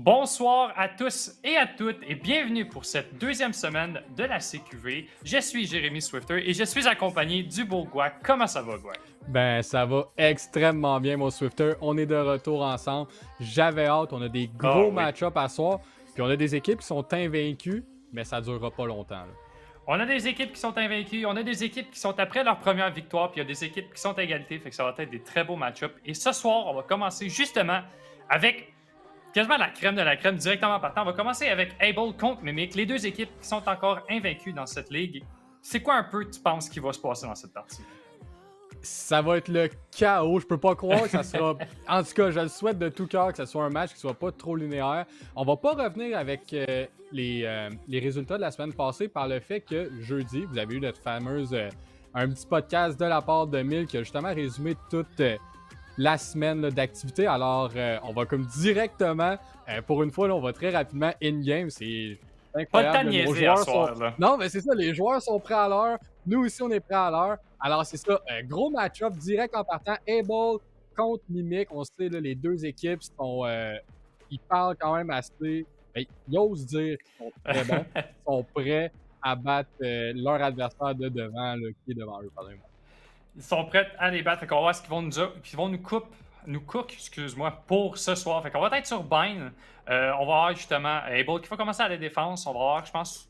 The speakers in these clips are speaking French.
Bonsoir à tous et à toutes et bienvenue pour cette deuxième semaine de la CQV. Je suis Jérémy Swifter et je suis accompagné du beau Gouac. Comment ça va, Gouac? Ben, ça va extrêmement bien, mon Swifter. On est de retour ensemble. J'avais hâte. On a des gros match-ups à soir. Puis on a des équipes qui sont invaincues, mais ça durera pas longtemps, là. On a des équipes qui sont invaincues, on a des équipes qui sont après leur première victoire, puis il y a des équipes qui sont à égalité, fait que ça va être des très beaux match-ups. Et ce soir, on va commencer justement avec quasiment la crème de la crème directement partant. On va commencer avec Able contre Mimic, les deux équipes qui sont encore invaincues dans cette ligue. C'est quoi un peu, tu penses, qui va se passer dans cette partie? Ça va être le chaos. Je peux pas croire que ça sera... En tout cas, je le souhaite de tout cœur que ce soit un match qui soit pas trop linéaire. On va pas revenir avec les résultats de la semaine passée par le fait que jeudi, vous avez eu notre fameuse... un petit podcast de la part de Mille qui a justement résumé toute la semaine d'activité. Alors, on va comme directement, pour une fois, là, on va très rapidement in-game. C'est incroyable. Pas le temps de niaiser à soir, là. Non, mais c'est ça, les joueurs sont prêts à l'heure. Nous aussi, on est prêts à l'heure. Alors, c'est ça, gros match-up direct en partant. Able contre Mimic. On sait, là, les deux équipes sont... ils parlent quand même assez... Ils osent dire qu'ils sont très bons. Ils sont prêts à battre leur adversaire de devant, là, qui est devant eux, pardonnez-moi. Ils sont prêts à les battre. Fait qu'on va voir ce qu'ils vont nous cook, excuse-moi, pour ce soir. Fait qu'on va être sur Bind. On va avoir justement Able qui va commencer à la défense. On va avoir, je pense,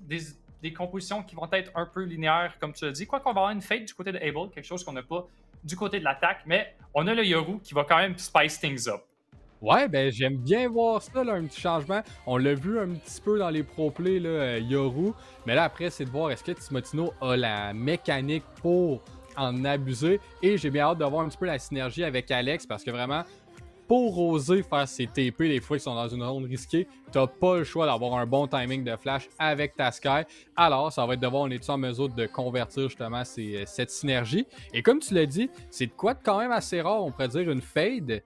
des compositions qui vont être un peu linéaires, comme tu l'as dit. Quoi qu'on va avoir une fade du côté de Able, quelque chose qu'on n'a pas du côté de l'attaque. Mais on a le Yoru qui va quand même spice things up. Ouais, ben j'aime bien voir ça, là, un petit changement. On l'a vu un petit peu dans les pro-plays, Yoru. Mais là, après, c'est de voir est-ce que Timotino a la mécanique pour en abuser. Et j'ai bien hâte de voir un petit peu la synergie avec Alex parce que vraiment, pour oser faire ses TP des fois qui sont dans une zone risquée, t'as pas le choix d'avoir un bon timing de flash avec ta Sky. Alors, ça va être de voir on est en mesure de convertir justement cette synergie. Et comme tu l'as dit, c'est de quoi de quand même assez rare, on pourrait dire une fade,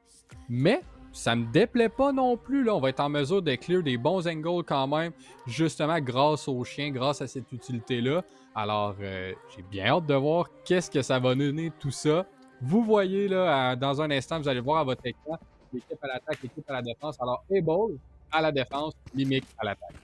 mais ça me déplaît pas non plus. Là. On va être en mesure de clear des bons angles quand même, justement grâce au chien, grâce à cette utilité-là. Alors, j'ai bien hâte de voir qu'est-ce que ça va donner tout ça. Vous voyez, là, dans un instant, vous allez voir à votre écran l'équipe à l'attaque, l'équipe à la défense. Alors, Able à la défense, Mimic à l'attaque.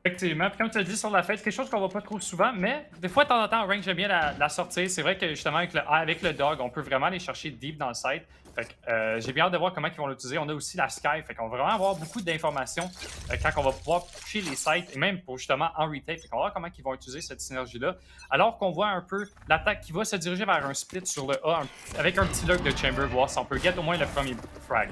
Effectivement, puis comme tu l'as dit sur la fête, c'est quelque chose qu'on voit pas trop souvent, mais des fois, de temps en temps, en rank, j'aime bien la sortir. C'est vrai que justement, avec le dog, on peut vraiment aller chercher deep dans le site. Fait que j'ai bien hâte de voir comment ils vont l'utiliser. On a aussi la Sky, fait qu'on va vraiment avoir beaucoup d'informations quand on va pouvoir toucher les sites, et même pour justement en retake. Fait qu'on va voir comment ils vont utiliser cette synergie-là. Alors qu'on voit un peu l'attaque qui va se diriger vers un split sur le A, avec un petit lock de Chamber, voir si on peut get au moins le premier frag.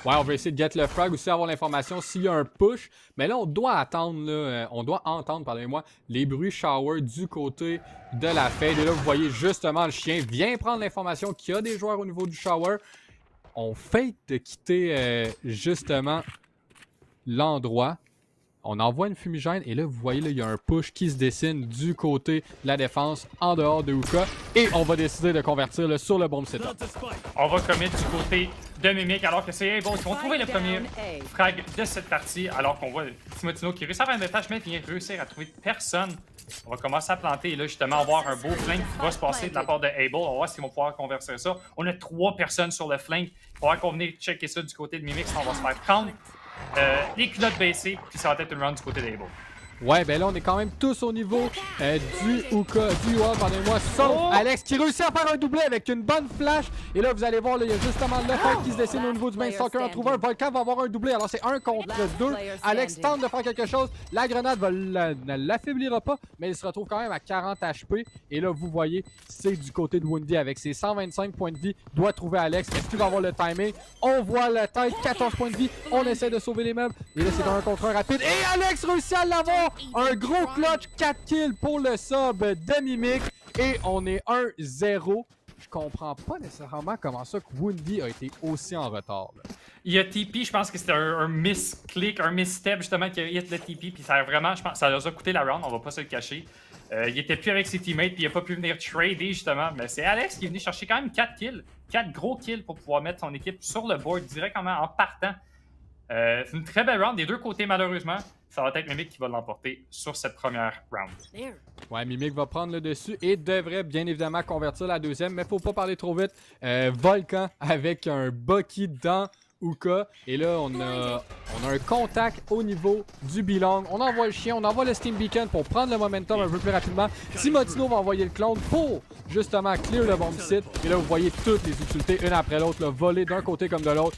Ouais, on va essayer de get le frag aussi, avoir l'information s'il y a un push. Mais là, on doit attendre, pardonnez-moi, les bruits shower du côté de la fade. Et là, vous voyez justement le chien vient prendre l'information qu'il y a des joueurs au niveau du shower. On fait de quitter justement l'endroit. On envoie une fumigène et là, vous voyez, là, il y a un push qui se dessine du côté de la défense en dehors de Hookah. Et on va décider de convertir là, sur le bomb setup. On va commit du côté de Mimic alors que c'est Able qui vont trouver le premier frag de cette partie alors qu'on voit Timotino qui réussit à faire un détach mais vient réussir à trouver personne. On va commencer à planter et là justement avoir un beau flank qui va se passer de la part de Able. On va voir s'ils vont pouvoir convertir ça. On a 3 personnes sur le flank. Il va falloir qu'on vienne checker ça du côté de Mimic, sinon on va se faire prendre. Les culottes baissées, puis ça va être une run du côté d'Able. Ouais, ben là, on est quand même tous au niveau du Hookah, du UA, pardonnez-moi, sauf Alex qui réussit à faire un doublé avec une bonne flash. Et là, vous allez voir, là, il y a justement le fight qui se dessine au niveau du main soccer. On trouve un Volcan va avoir un doublé. Alors, c'est 1 contre 2. Alex tente de faire quelque chose. La grenade ne l'affaiblira pas, mais il se retrouve quand même à 40 HP. Et là, vous voyez, c'est du côté de Woundy avec ses 125 points de vie. Doit trouver Alex. Est-ce qu'il va avoir le timing? On voit la tête, 14 points de vie. On essaie de sauver les meubles. Et là, c'est un contre 1 rapide. Et Alex réussit à l'avoir! Un gros clutch, 4 kills pour le sub de Mimic. Et on est 1-0. Je comprends pas nécessairement comment ça que Woundy a été aussi en retard. Là. Il y a TP, je pense que c'était un misclick, un misstep justement qui a hit le TP. Puis ça a vraiment, je pense, ça leur a coûté la round, on va pas se le cacher. Il était plus avec ses teammates, puis il a pas pu venir trader justement. Mais c'est Alex qui est venu chercher quand même 4 kills. 4 gros kills pour pouvoir mettre son équipe sur le board directement en partant. C'est une très belle round des deux côtés malheureusement. Ça va être Mimic qui va l'emporter sur cette première round. Ouais, Mimic va prendre le dessus et devrait bien évidemment convertir la deuxième, mais faut pas parler trop vite. Volcan avec un Bucky dans Uka. Et là, on a un contact au niveau du Belong. On envoie le chien, on envoie le Steam Beacon pour prendre le momentum un peu plus rapidement. Timotino va envoyer le clone pour justement clear le bomb site. Et là, vous voyez toutes les utilités, une après l'autre, voler d'un côté comme de l'autre.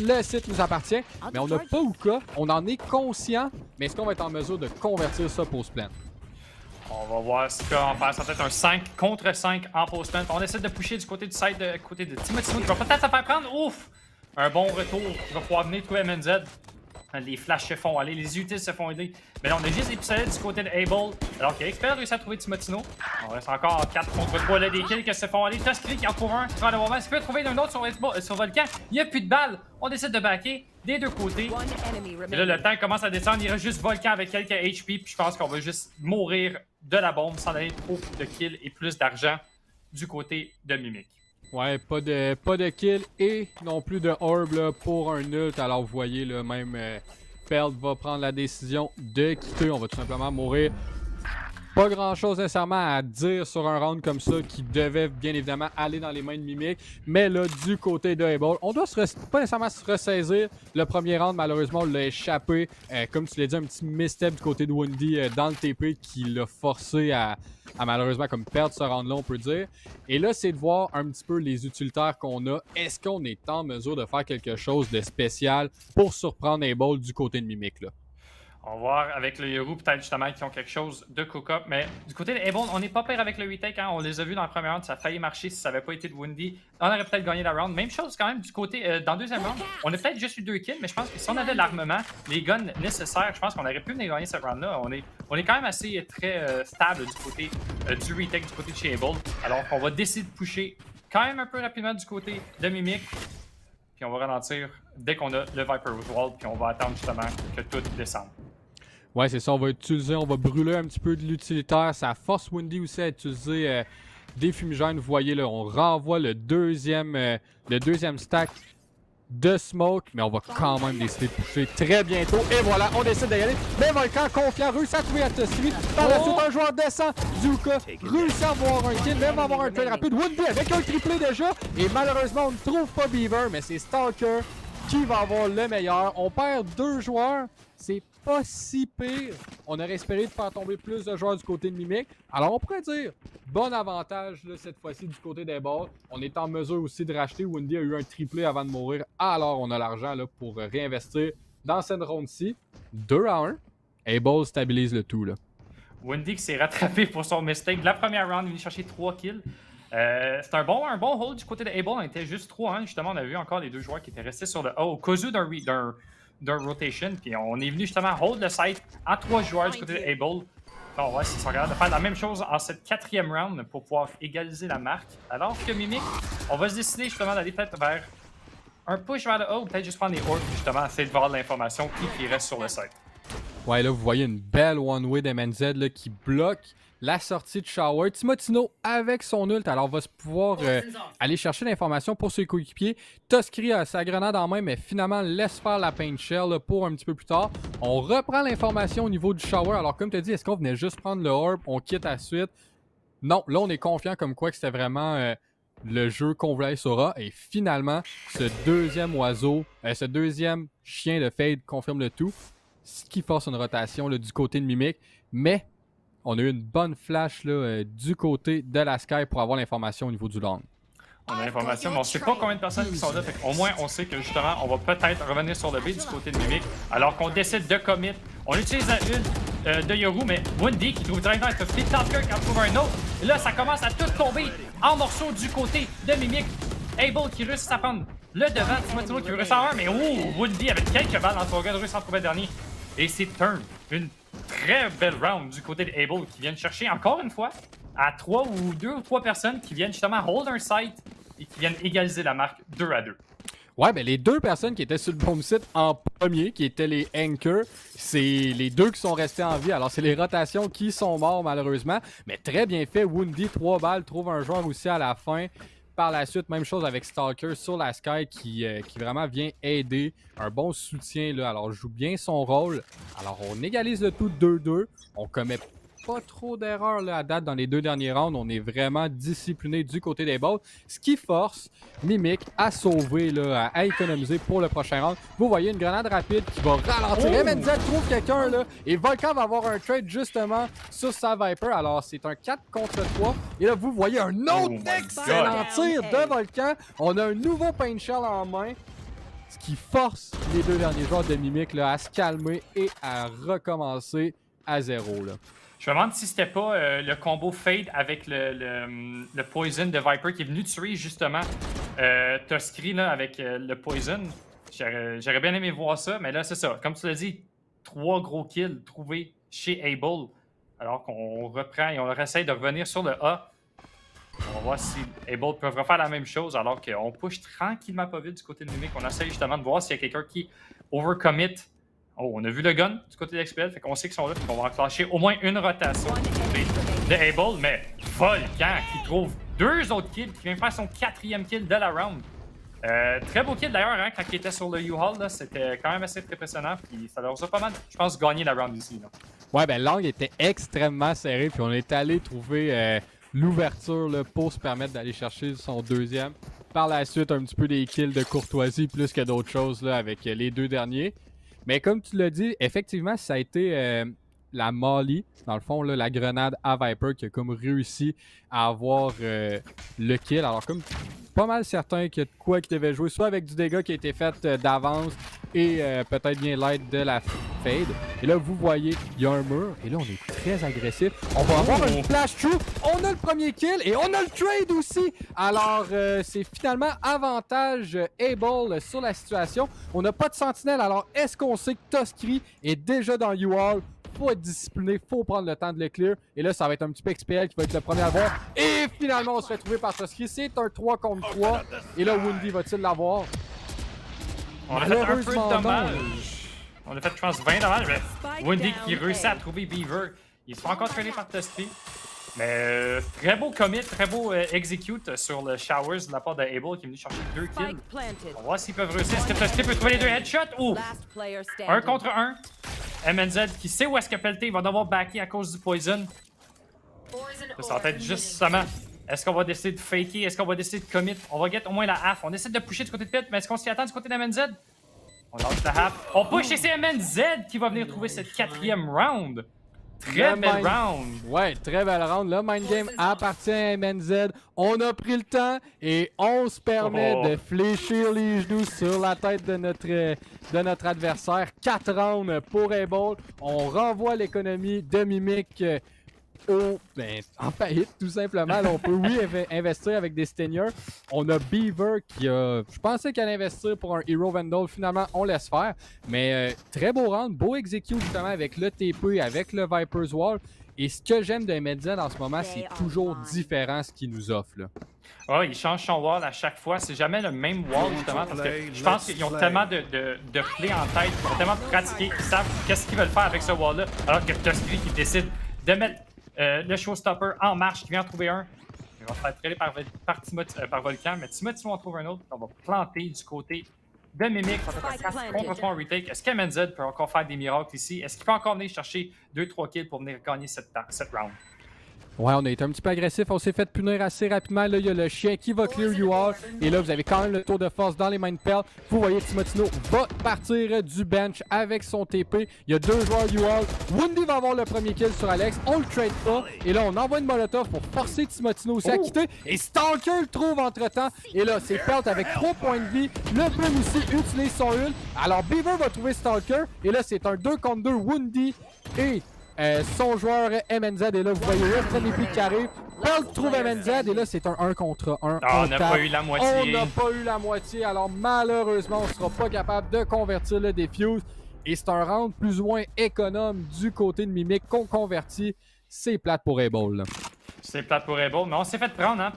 Le site nous appartient, mais on n'a pas Uka. On en est conscient, mais est-ce qu'on va être en mesure de convertir ça pour Splend? On va voir ce qu'on va faire. Ça va être un 5 contre 5 en post-plant. On essaie de pusher du côté du side, du côté de Timotino qui va peut-être se faire prendre. Ouf! Un bon retour qui va pouvoir venir trouver MNZ. Les flashs se font aller, les utils se font aider. Mais là, on a juste Epicellid du côté de Able. Alors que Expert réussit à trouver Timotino. On reste encore 4 contre 3. Là, des kills qui se font aller. Tuskry qui en trouve un. Tu vas le moment. Est-ce qu'il peut trouver un autre sur Volcan? Il n'y a plus de balles. On décide de backer des deux côtés. Et là, le temps commence à descendre. Il reste juste Volcan avec quelques HP. Puis je pense qu'on va juste mourir de la bombe sans donner trop de kills et plus d'argent du côté de Mimic. Ouais, pas de kill et non plus de orb là, pour un ult. Alors vous voyez, là, même Peld va prendre la décision de quitter. On va tout simplement mourir. Pas grand chose nécessairement à dire sur un round comme ça qui devait bien évidemment aller dans les mains de Mimic. Mais là, du côté de Able, on doit pas nécessairement se ressaisir. Le premier round, malheureusement, on l'a échappé. Comme tu l'as dit, un petit misstep du côté de Wendy dans le TP qui l'a forcé à malheureusement comme perdre ce round-là, on peut dire. Et là, c'est de voir un petit peu les utilitaires qu'on a. Est-ce qu'on est en mesure de faire quelque chose de spécial pour surprendre Able du côté de Mimic, là? On va voir avec le Yoru, peut-être justement, qui ont quelque chose de cook-up. Mais du côté de Able, on n'est pas pire avec le retake. Hein? On les a vus dans le premier round. Ça a failli marcher si ça n'avait pas été de Windy. On aurait peut-être gagné la round. Même chose quand même du côté, dans le deuxième round. On a peut-être juste eu 2 kills, mais je pense que si on avait l'armement, les guns nécessaires, je pense qu'on aurait pu venir gagner cette round-là. On est quand même assez très stable du côté du retake, du côté de chez Able. Alors qu'on va décider de pusher quand même un peu rapidement du côté de Mimic. Puis on va ralentir dès qu'on a le Viper's Wall. Puis on va attendre justement que tout descende. Ouais, c'est ça, on va brûler un petit peu de l'utilitaire. Ça force Windy aussi à utiliser des fumigènes. Vous voyez là, on renvoie le deuxième stack de smoke, mais on va quand même décider de pousser très bientôt. Et voilà, on décide d'y aller. Mais Volcan, confiant, réussit à trouver Atosley. Par la suite, un joueur descend. Zuka réussit à avoir un kill, même avoir un kill rapide. Windy avec un triplé déjà. Et malheureusement, on ne trouve pas Beaver, mais c'est Stalker qui va avoir le meilleur. On perd 2 joueurs. C'est pas si pire. On aurait espéré de faire tomber plus de joueurs du côté de Mimic. Alors on pourrait dire, bon avantage là, cette fois-ci du côté des balles. On est en mesure aussi de racheter. Windy a eu un triplé avant de mourir. Alors on a l'argent là, pour réinvestir dans cette ronde-ci. 2-1. Able stabilise le tout. Là. Windy qui s'est rattrapé pour son mistake. La première round, il est venu chercher 3 kills. C'est un bon hold du côté de Able. On était juste 3. Hein. Justement, on a vu encore les 2 joueurs qui étaient restés sur le A au cas où d'un rotation, puis on est venu justement hold le site à 3 joueurs du côté de Able. On va voir s'ils sont capables de faire la même chose en cette 4e round pour pouvoir égaliser la marque. Alors que Mimic, on va se décider justement d'aller peut-être vers un push vers le haut ou peut-être juste prendre des orbs justement, essayer de voir l'information qui reste sur le site. Ouais, là, vous voyez une belle one-way d'MNZ là, qui bloque la sortie de Shower. Timotino avec son ult, alors va se pouvoir aller chercher l'information pour ses coéquipiers. Tuskry a sa grenade en main, mais finalement laisse faire la paint shell là, pour un petit peu plus tard. On reprend l'information au niveau du Shower. Alors comme tu as dit, est-ce qu'on venait juste prendre le orb, on quitte à la suite? Non, là on est confiant comme quoi que c'était vraiment le jeu qu'on voulait sur A. Et finalement, ce deuxième oiseau, ce deuxième chien de Fade confirme le tout. Ce qui force une rotation là, du côté de Mimic. Mais on a eu une bonne flash là, du côté de la Sky pour avoir l'information au niveau du long. On a l'information, mais on ne sait pas combien de personnes qui sont là. Au moins, on sait que justement, on va peut-être revenir sur le B du côté de Mimic. Alors qu'on décide de commit. On utilise la une de Yoru, mais Windy qui trouve directement avec le Fleet Talker qui en trouve un autre. Et là, ça commence à tout tomber en morceaux du côté de Mimic. Able qui réussit à prendre le devant. Timotino qui réussit à un, mais Windy avec quelques balles dans son gun réussit à en trouver le dernier. Et c'est turn. Une très belle round du côté de Able qui viennent chercher encore une fois à 2 ou 3 personnes qui viennent justement hold un site et qui viennent égaliser la marque 2-2. Ouais, ben les 2 personnes qui étaient sur le bomb site en premier, qui étaient les Anchors, c'est les 2 qui sont restés en vie. Alors c'est les rotations qui sont morts malheureusement, mais très bien fait. Windy, 3 balles, trouve un joueur aussi à la fin. Par la suite, même chose avec Stalker sur la Sky qui vraiment vient aider. Un bon soutien, là. Alors, joue bien son rôle. Alors, on égalise le tout 2-2. On commet pas trop d'erreurs à date dans les 2 derniers rounds. On est vraiment discipliné du côté des bots, ce qui force Mimic à sauver, là, à économiser pour le prochain round. Vous voyez une grenade rapide qui va ralentir. MNZ trouve quelqu'un là et Volcan va avoir un trade justement sur sa Viper. Alors c'est un 4 contre 3. Et là vous voyez un autre excellent tir de Volcan. On a un nouveau paint shell en main. Ce qui force les 2 derniers joueurs de Mimic là, à se calmer et à recommencer à 0. Là. Je me demande si c'était pas le combo Fade avec le Poison de Viper qui est venu tuer justement Toskri là, avec le Poison. J'aurais bien aimé voir ça, mais là c'est ça. Comme tu l'as dit, 3 gros kills trouvés chez Able. Alors qu'on reprend et on essaie de revenir sur le A. On va voir si Able peut refaire la même chose alors qu'on push tranquillement pas vite du côté de Mimic. On essaie justement de voir s'il y a quelqu'un qui overcommit. Oh, on a vu le gun du côté d'XPL, fait qu'on sait qu'ils sont là, fait qu'on va enclencher au moins une rotation de Able, mais Volcan qui trouve 2 autres kills, qui vient faire son 4e kill de la round. Très beau kill d'ailleurs, hein, quand il était sur le U-Haul, c'était quand même assez impressionnant, puis ça leur a pas mal, je pense, gagné la round ici. Là. Ouais, ben l'angle était extrêmement serré, puis on est allé trouver l'ouverture pour se permettre d'aller chercher son 2e. Par la suite, un petit peu des kills de courtoisie plus que d'autres choses là, avec les 2 derniers. Mais comme tu l'as dit, effectivement, ça a été la Molly, dans le fond, là, la grenade à Viper qui a comme réussi à avoir le kill. Alors comme pas mal certain qu'il y a de quoi qui devait jouer, soit avec du dégât qui a été fait d'avance et peut-être bien l'aide de la fade. Et là, vous voyez, il y a un mur et là, on est très agressif. On va avoir une flash true, on a le premier kill et on a le trade aussi. Alors, c'est finalement avantage Able sur la situation. On n'a pas de sentinelle, alors est-ce qu'on sait que Toskri est déjà dans U-Haul? Faut être discipliné, faut prendre le temps de le clear. Et là, ça va être un petit peu XPL qui va être le premier à voir. Et finalement, on se fait trouver par Toskri. C'est un 3 contre 3. Et là, Woundy va-t-il l'avoir? On a fait un peu de dommage. On a fait, je pense, 20 dommages, mais Woundy qui réussit à trouver Beaver. Il se fait encore traîner par Toskri. Mais très beau commit, très beau execute sur le Showers de la part de Able qui est venu chercher 2 kills. On va voir s'ils peuvent réussir. Est-ce que Toskri peut trouver les 2 headshots? Ouh! 1 contre 1. MNZ qui sait où est-ce que Pelté il va devoir backer à cause du poison. Ça va être justement. Est-ce qu'on va décider de faker? Est-ce qu'on va décider de commit? On va get au moins la half. On essaie de pusher du côté de Pit, mais est-ce qu'on s'y attend du côté de MNZ? On lance la half. On push et c'est MNZ qui va venir trouver cette 4e round. Très belle round. Ouais, très belle round. Le mind game appartient à MNZ. On a pris le temps et on se permet de fléchir les genoux sur la tête de notre adversaire. 4 rounds pour Able. On renvoie l'économie de Mimic en faillite, tout simplement. Là, on peut, oui, investir avec des Stinger. On a Beaver qui a... Je pensais qu'elle allait investir pour un Hero Vandal. Finalement, on laisse faire. Mais très beau round, beau execute justement avec le TP, avec le Viper's Wall. Et ce que j'aime de MNZ en ce moment, c'est toujours différent ce qu'il nous offre. Là. Oh, il change son wall à chaque fois. C'est jamais le même wall, justement, parce que je pense qu'ils ont tellement de plays en tête, ils ont tellement pratiqué, ils savent qu'est-ce qu'ils veulent faire avec ce wall-là. Alors que Toskri qui décide de mettre le showstopper en marche, qui vient en trouver un. Il va se faire trailer par Volcan, mais Timothy va en trouver un autre. On va planter du côté de Mimic. On va faire un contre 3 en retake. Est-ce qu'MNZ peut encore faire des miracles ici? Est-ce qu'il peut encore venir chercher 2-3 kills pour venir gagner cette round? Ouais, on a été un petit peu agressif. On s'est fait punir assez rapidement. Là, il y a le chien qui va clear U-Haul. Et là, vous avez quand même le tour de force dans les Mindpell. Vous voyez, Timotino va partir du bench avec son TP. Il y a 2 joueurs U-Haul. Woundy va avoir le premier kill sur Alex. On le trade pas. Et là, on envoie une molotov pour forcer Timotino aussi à quitter. Et Stalker le trouve entre-temps. Et là, c'est Pelt avec 3 points de vie. Le Boom aussi utilise son ult. Alors, Beaver va trouver Stalker. Et là, c'est un 2 contre 2 Woundy et... son joueur MNZ est là, vous voyez le premier pied qui arrive. Pelt trouve MNZ et là c'est un 1 contre 1. On n'a pas eu la moitié. On n'a pas eu la moitié, alors malheureusement on ne sera pas capable de convertir le defuse. Et c'est un round plus ou moins économe du côté de Mimic qu'on convertit. C'est plate pour Able. C'est plate pour Able, mais on s'est fait prendre hein,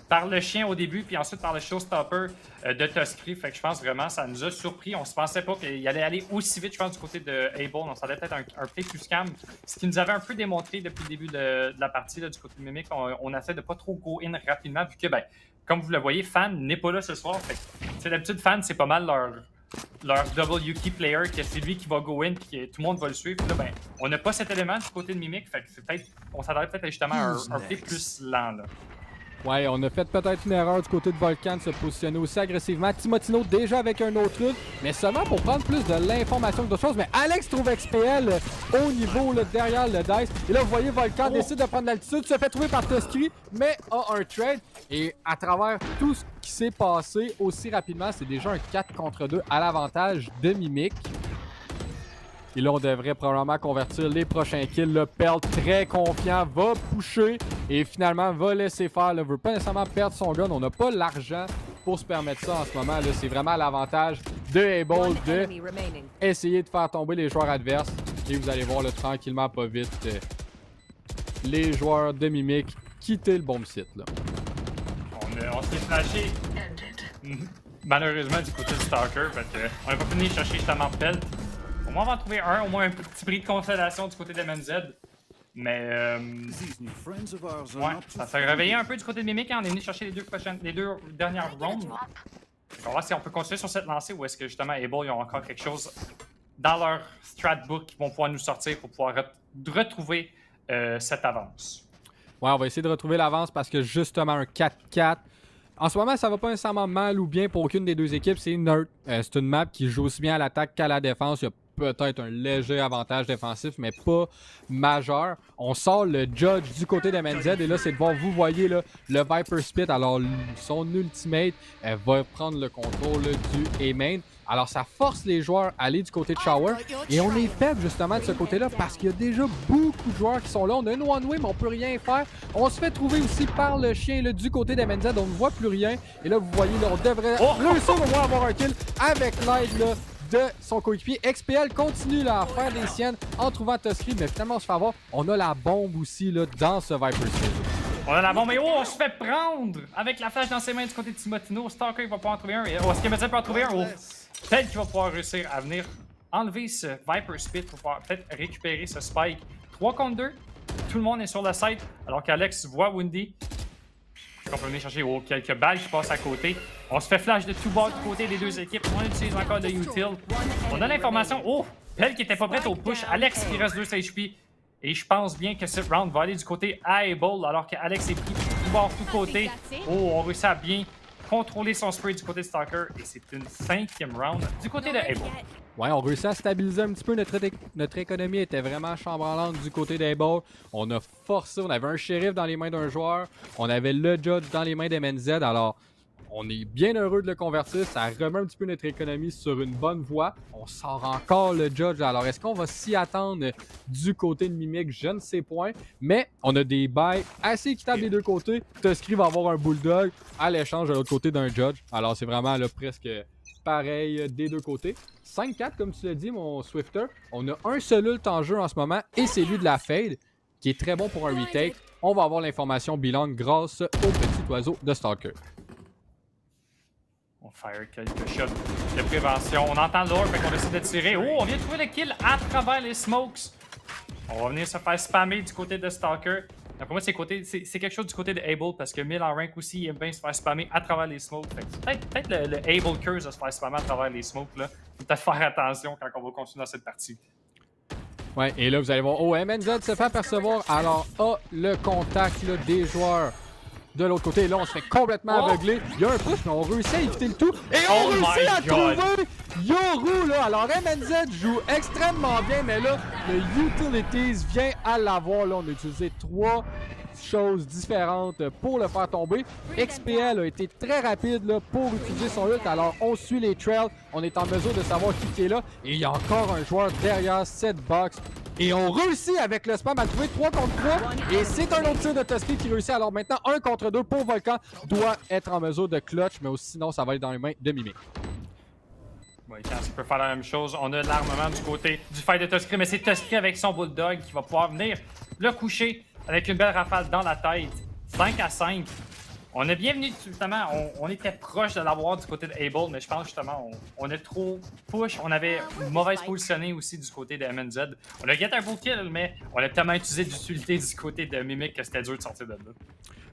par le chien au début, puis ensuite par le showstopper de Toskri. Fait que je pense vraiment ça nous a surpris. On se pensait pas qu'il allait aller aussi vite, je pense, du côté de Able. On s'en allait peut-être un play plus calme. Ce qui nous avait un peu démontré depuis le début de la partie là, du côté de Mimic. On essaie de pas trop go in rapidement, vu que, ben, comme vous le voyez, Fan n'est pas là ce soir. Fait que, d'habitude, Fan, c'est pas mal leur double key player, que c'est lui qui va go in, puis que tout le monde va le suivre. Puis là, ben, on n'a pas cet élément du côté de Mimic, fait que c'est peut-être, on s'attendrait peut-être justement à un play plus lent, là. Ouais, on a fait peut-être une erreur du côté de Volcan de se positionner aussi agressivement. Timotino déjà avec un autre truc, mais seulement pour prendre plus de l'information que d'autres choses. Mais Alex trouve XPL au niveau là, derrière le dice. Et là, vous voyez, Volcan décide de prendre l'altitude, se fait trouver par Tusky, mais a un trade. Et à travers tout ce qui s'est passé aussi rapidement, c'est déjà un 4 contre 2 à l'avantage de Mimic. Et là, on devrait probablement convertir les prochains kills. Le Pearl, très confiant, va pusher et finalement va laisser faire. Ne veut pas nécessairement perdre son gun. On n'a pas l'argent pour se permettre ça en ce moment. C'est vraiment l'avantage de Able de essayer de faire tomber les joueurs adverses. Et vous allez voir tranquillement, pas vite, les joueurs de Mimic quitter le bomb site. Là. On s'est flashé malheureusement du côté du Stalker. On n'a pas fini de chercher justement Pelt. Au moins, on va en trouver un, au moins un petit prix de consolation du côté de MNZ. Mais ouais, ça s'est réveillé un peu du côté de Mimic. On est venu chercher les deux dernières rounds. On va voir si on peut continuer sur cette lancée ou est-ce que justement Able, ils ont encore quelque chose dans leur strat book qu'ils vont pouvoir nous sortir pour pouvoir retrouver cette avance. Ouais, on va essayer de retrouver l'avance parce que justement un 4-4. En ce moment, ça va pas nécessairement mal ou bien pour aucune des deux équipes. C'est neutre. C'est une map qui joue aussi bien à l'attaque qu'à la défense. Il y a peut-être un léger avantage défensif, mais pas majeur. On sort le Judge du côté de MNZ et là, c'est de voir, vous voyez là, le Viper Spit. Alors, son ultimate va prendre le contrôle du A-Main. Alors, ça force les joueurs à aller du côté de Shower. Et on est faible justement de ce côté-là parce qu'il y a déjà beaucoup de joueurs qui sont là. On a une one-way, mais on peut rien faire. On se fait trouver aussi par le chien là, du côté d'MNZ. On ne voit plus rien. Et là, vous voyez, là, on devrait réussir au moins à avoir un kill avec l'aide là, de son coéquipier. XPL continue là, à faire des siennes en trouvant Tusky, mais finalement, on se fait avoir. On a la bombe aussi là, dans ce Viper Spit. On a la bombe, mais oh, on se fait prendre avec la flash dans ses mains du côté de Timotino. Stalker, il va pouvoir en trouver un. Est-ce que MNZ peut en trouver un? Oh. Peut-être qu'il va pouvoir réussir à venir enlever ce Viper Spit pour pouvoir peut-être récupérer ce Spike. 3 contre 2. Tout le monde est sur le site alors qu'Alex voit Windy. On peut venir chercher quelques balles qui passent à côté. On se fait flash de tout bas du côté des deux équipes. On utilise encore de util. On a l'information. Oh! Pelle qui était pas prête au push. Alex qui reste 2 HP. Et je pense bien que ce round va aller du côté à Able alors qu'Alex est pris tout bord, tout côté. Oh, on réussit à bien contrôler son spray du côté de Stalker. Et c'est une 5e round du côté de Able. Ouais, on réussit à stabiliser un petit peu. Notre économie était vraiment chambranlante du côté d'Able. On a forcé, on avait un shérif dans les mains d'un joueur. On avait le judge dans les mains d'MNZ. Alors, on est bien heureux de le convertir. Ça remet un petit peu notre économie sur une bonne voie. On sort encore le judge. Alors, est-ce qu'on va s'y attendre du côté de Mimic? Je ne sais point. Mais on a des bails assez équitables des deux côtés. Tusky va avoir un bulldog à l'échange de l'autre côté d'un judge. Alors, c'est vraiment là, presque pareil des deux côtés. 5-4, comme tu l'as dit, mon Swifter. On a un seul ult en jeu en ce moment et c'est lui de la Fade, qui est très bon pour un retake. On va avoir l'information Belong grâce au petit oiseau de Stalker. On fire quelques shots de prévention. On entend l'or, fait qu'on décide de tirer. Oh, on vient de trouver le kill à travers les smokes. On va venir se faire spammer du côté de Stalker. Donc pour moi, c'est quelque chose du côté de Able parce que Mill en rank aussi, il aime bien se faire spammer à travers les smokes. Peut-être le Able curse de se faire spammer à travers les smokes. Là. Faut peut-être faire attention quand on va continuer dans cette partie. Ouais, et là, vous allez voir, oh, MNZ se fait apercevoir. Alors, le contact là, des joueurs de l'autre côté. Et là, on se fait complètement aveugler. Il y a un push, mais on réussit à éviter le tout. Et on réussit à trouver Yoru, là. Alors, MNZ joue extrêmement bien, mais là, le Utilities vient à l'avoir. Là, on a utilisé 3 choses différentes pour le faire tomber. XPL a été très rapide là, pour utiliser son ult. Alors, on suit les trails. On est en mesure de savoir qui est là. Et il y a encore un joueur derrière cette box. Et on réussit avec le spam à trouver 3 contre 3. Et c'est un autre tir de Tusky qui réussit. Alors maintenant, 1 contre 2 pour Volcan doit être en mesure de clutch. Mais sinon, ça va être dans les mains de Mimic. Ouais, quand il peut faire la même chose, on a l'armement du côté du fight de Tusky. Mais c'est Tusky avec son bulldog qui va pouvoir venir le coucher avec une belle rafale dans la tête. 5-5. On est bienvenu justement, on était proche de l'avoir du côté de Able, mais je pense justement on est trop push. On avait mauvaise positionné aussi du côté de MNZ. On a get un beau kill, mais on a tellement utilisé d'utilité du côté de Mimic que c'était dur de sortir de là.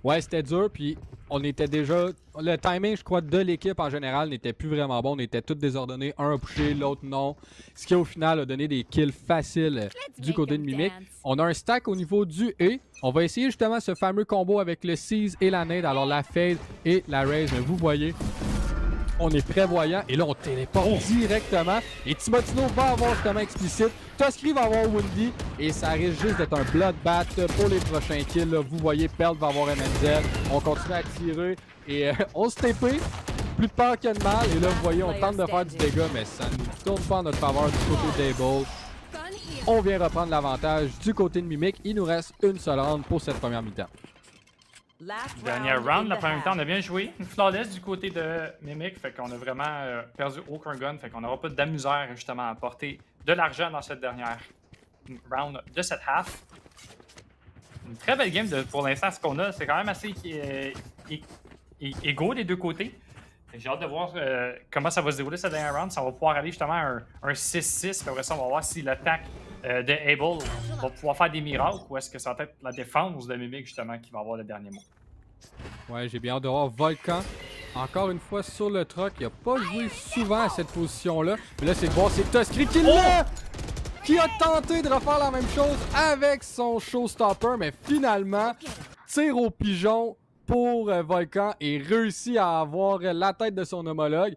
Ouais, c'était dur, puis on était déjà... Le timing, je crois, de l'équipe en général n'était plus vraiment bon. On était tous désordonnés, un a pushé, l'autre non. Ce qui, au final, a donné des kills faciles du côté de Mimic. On a un stack au niveau du E. On va essayer justement ce fameux combo avec le Seize et la Nade. Alors la Fade et la Raze, mais vous voyez... On est prévoyant et là on téléporte directement et Timotino va avoir justement explicite, Tuskry va avoir Woundy et ça risque juste d'être un bloodbath pour les prochains kills. Là. Vous voyez, Pelt va avoir MNZ, on continue à tirer et on se TP, plus de peur que de mal et là vous voyez on tente de faire du dégât mais ça ne nous tourne pas en notre faveur du côté d'Able. On vient reprendre l'avantage du côté de Mimic, il nous reste une seule round pour cette première mi-temps. Dernière round, la première mi-temps, on a bien joué. Une flawless du côté de Mimic, fait qu'on a vraiment perdu aucun gun, fait qu'on n'aura pas d'amuseur justement à apporter de l'argent dans cette dernière round de cette half. Une très belle game pour l'instant, ce qu'on a, c'est quand même assez égaux des deux côtés. J'ai hâte de voir comment ça va se dérouler cette dernière round. Ça va pouvoir aller justement à un 6-6, puis après ça, on va voir si l'attaque de Able va pouvoir faire des miracles ou est-ce que ça va être la défense de Mimic justement qui va avoir le dernier mot. Ouais, j'ai bien hâte de voir Volcan. Encore une fois sur le truck. Il n'a pas joué souvent à cette position-là. Mais là, c'est de voir, c'est Tuskry qui l'a! Qui a tenté de refaire la même chose avec son showstopper, mais finalement, tire au pigeon pour Volcan et réussit à avoir la tête de son homologue.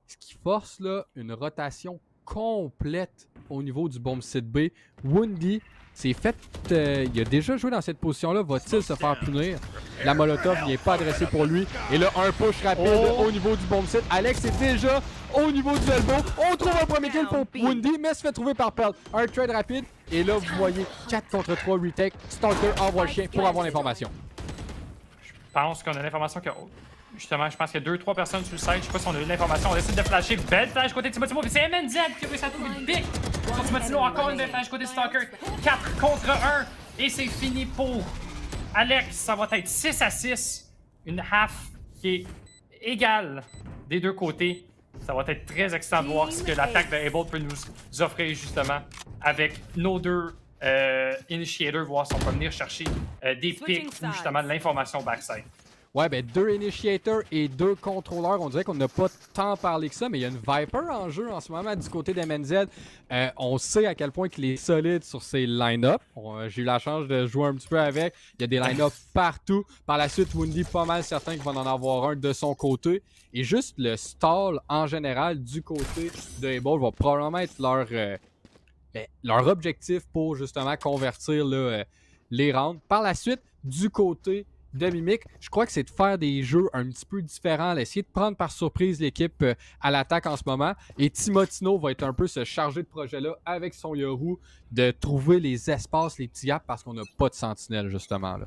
Ce qui force là une rotation complète au niveau du bomb site B. Woundy s'est fait... il a déjà joué dans cette position-là. Va-t-il se faire punir? La Molotov n'est pas adressée pour lui. Et là, un push rapide au niveau du bomb site. Alex est déjà au niveau du elbow. On trouve un premier kill pour Woundy, mais se fait trouver par Pearl. Un trade rapide. Et là, vous voyez 4 contre 3 retake. Stalker envoie le chien pour avoir l'information. Je pense qu'on a l'information que... Justement, je pense qu'il y a 2-3 personnes sur le site. Je sais pas si on a eu l'information. On essaie de flasher. Belle flash côté Timotino. Puis c'est MNZ qui a réussi à trouver Big. Sur Timotino, encore une belle flash côté Stalker. 4 contre 1. Et c'est fini pour Alex. Ça va être 6-6. Une half qui est égale des deux côtés. Ça va être très excitant de voir ce que l'attaque de Able peut nous offrir justement avec nos deux initiators. Voir si on peut venir chercher des picks ou justement de l'information backside. Ouais, ben 2 initiators et 2 contrôleurs. On dirait qu'on n'a pas tant parlé que ça, mais il y a une Viper en jeu en ce moment du côté d'MNZ. On sait à quel point il est solide sur ses line-up. J'ai eu la chance de jouer un petit peu avec. Il y a des line-up partout. Par la suite, Woundy, pas mal certain qu'il va en avoir un de son côté. Et juste le stall en général du côté de Able va probablement être leur objectif pour justement convertir les rounds. Par la suite, du côté de Mimic, je crois que c'est de faire des jeux un petit peu différents, essayer de prendre par surprise l'équipe à l'attaque en ce moment. Et Timotino va être un peu se charger de projet-là avec son Yoru, de trouver les espaces, les petits gaps, parce qu'on n'a pas de sentinelle justement là.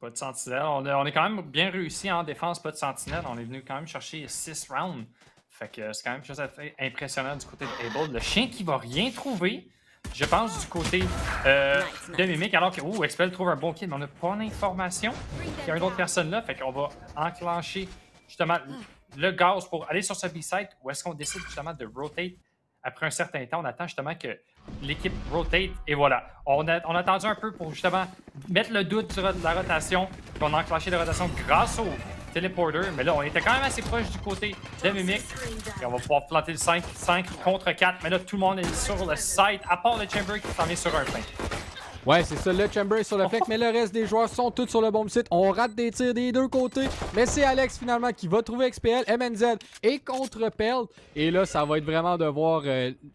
Pas de sentinelle. On est quand même bien réussi en défense, pas de sentinelle. On est venu quand même chercher 6 rounds. Fait que c'est quand même quelque chose d'impressionnant du côté de Able. Le chien qui va rien trouver. Je pense du côté de Mimic, alors que Expel trouve un bon kill, mais on n'a pas d'information qu'il y a une autre personne là. Fait qu'on va enclencher justement le gaz pour aller sur ce B-site ou est-ce qu'on décide justement de rotate après un certain temps. On attend justement que l'équipe rotate et voilà. On a attendu un peu pour justement mettre le doute sur la rotation. Puis on a enclenché la rotation grâce au téléporter, mais là, on était quand même assez proche du côté de Mimic. Et on va pouvoir planter le 5 contre 4. Mais là, tout le monde est sur le site, à part le Chamber qui s'en est sur un flank. Ouais, c'est ça, le Chamber est sur le flank, mais le reste des joueurs sont tous sur le bomb site. On rate des tirs des deux côtés, mais c'est Alex finalement qui va trouver XPL, MNZ et contre Pelt. Et là, ça va être vraiment de voir,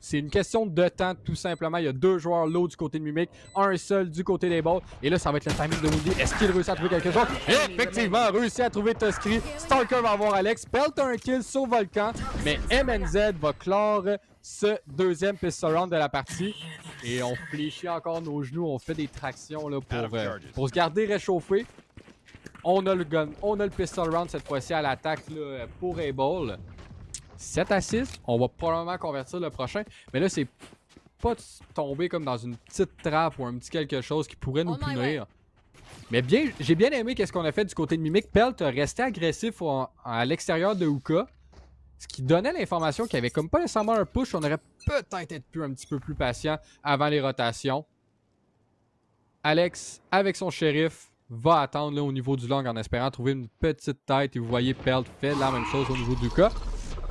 c'est une question de temps tout simplement. Il y a 2 joueurs low du côté de Mimic, un seul du côté des balls. Et là, ça va être le timing de Woundy. Est-ce qu'il réussit à trouver quelque chose? Effectivement, réussi à trouver Tuskry. Stalker va avoir Alex. Pelt a un kill sur Volcan, mais MNZ va clore ce deuxième pistol round de la partie. Et on fléchit encore nos genoux, on fait des tractions là, pour se garder réchauffé. On a le gun, on a le pistol round cette fois-ci à l'attaque pour Able. 7-6, on va probablement convertir le prochain. Mais là, c'est pas tomber comme dans une petite trappe ou un petit quelque chose qui pourrait nous punir. Mais j'ai bien aimé qu'est-ce qu'on a fait du côté de Mimic. Pelt a resté agressif à l'extérieur de Hookah. Ce qui donnait l'information qu'il n'y avait comme pas nécessairement un push. On aurait peut-être été un petit peu plus patient avant les rotations. Alex, avec son shérif, va attendre là, au niveau du long en espérant trouver une petite tête. Et vous voyez, Pelt fait la même chose au niveau du cas.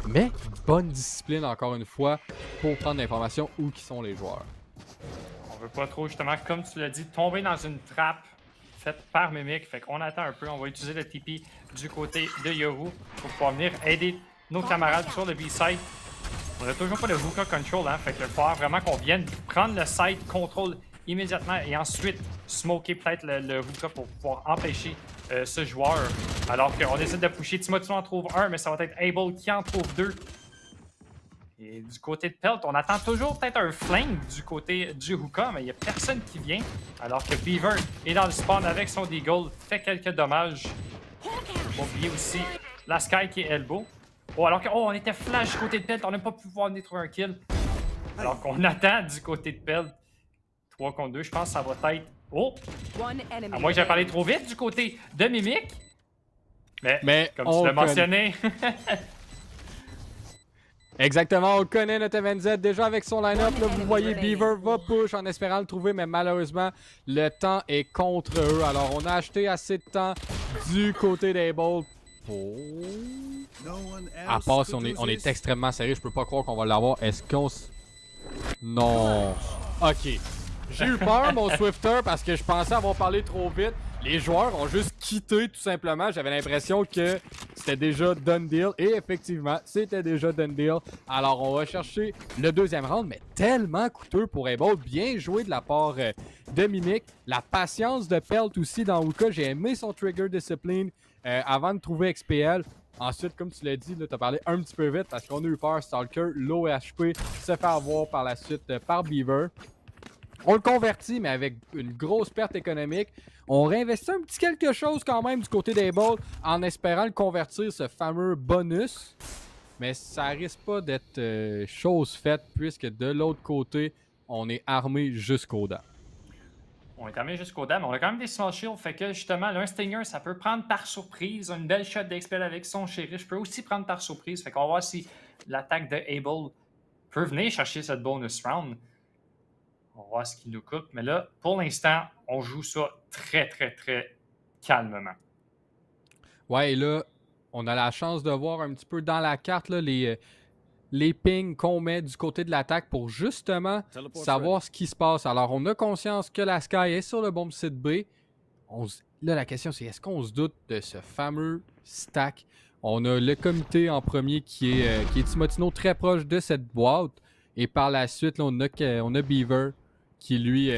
Mais bonne discipline encore une fois pour prendre l'information où qui sont les joueurs. On veut pas trop, justement, comme tu l'as dit, tomber dans une trappe faite par Mimic. Fait qu'on attend un peu. On va utiliser le TP du côté de Yoru pour pouvoir venir aider nos camarades sur le B-side. On n'a toujours pas de hookah control, hein. Fait qu'il va falloir vraiment qu'on vienne prendre le side control immédiatement et ensuite smoker peut-être le hookah pour pouvoir empêcher ce joueur. Alors qu'on essaie de pusher. Timothy en trouve un, mais ça va être Able qui en trouve deux. Et du côté de Pelt, on attend toujours peut-être un flank du côté du hookah, mais il n'y a personne qui vient. Alors que Beaver est dans le spawn avec son Deagle, fait quelques dommages. Faut oublier aussi la Sky qui est elbow. Oh, alors que, on était flash du côté de Pelt, on n'a pas pu pouvoir venir trouver un kill. Alors qu'on attend du côté de Pelt. 3 contre 2, je pense que ça va être... Oh! À moins que j'ai parlé trop vite du côté de Mimic. Mais comme tu l'as mentionné... Exactement, on connaît notre MNZ déjà avec son line-up. Vous voyez, Beaver va push en espérant le trouver, mais malheureusement, le temps est contre eux. Alors, on a acheté assez de temps du côté d'Able pour... À part si on est extrêmement sérieux, je peux pas croire qu'on va l'avoir. Est-ce qu'on s... Non. Ok. J'ai eu peur, mon Swifter, parce que je pensais avoir parlé trop vite. Les joueurs ont juste quitté, tout simplement. J'avais l'impression que c'était déjà done deal. Et effectivement, c'était déjà done deal. Alors, on va chercher le deuxième round, mais tellement coûteux pour Able. Bien joué de la part de Mimic. La patience de Pelt aussi dans Hookah. J'ai aimé son trigger discipline avant de trouver XPL. Ensuite, comme tu l'as dit, tu as parlé un petit peu vite parce qu'on a eu peur. Stalker, low HP, se fait avoir par la suite par Beaver. On le convertit, mais avec une grosse perte économique. On réinvestit un petit quelque chose quand même du côté des balls en espérant le convertir, ce fameux bonus. Mais ça risque pas d'être chose faite puisque de l'autre côté, on est armé jusqu'aux dents. On est armé jusqu'aux dents, mais on a quand même des small shields. Fait que justement, un Stinger, ça peut prendre par surprise. Une belle shot d'XPL avec son shérif peut aussi prendre par surprise. Fait qu'on va voir si l'attaque de Able peut venir chercher cette bonus round. On va voir ce qu'il nous coûte. Mais là, pour l'instant, on joue ça très calmement. Ouais, et là, on a la chance de voir un petit peu dans la carte là, les pings qu'on met du côté de l'attaque pour justement savoir ce qui se passe. Alors, on a conscience que la Sky est sur le bon site B. Là, la question, c'est est-ce qu'on se doute de ce fameux stack? On a le comité en premier qui est Timotino très proche de cette boîte. Et par la suite, là, on a Beaver qui, lui,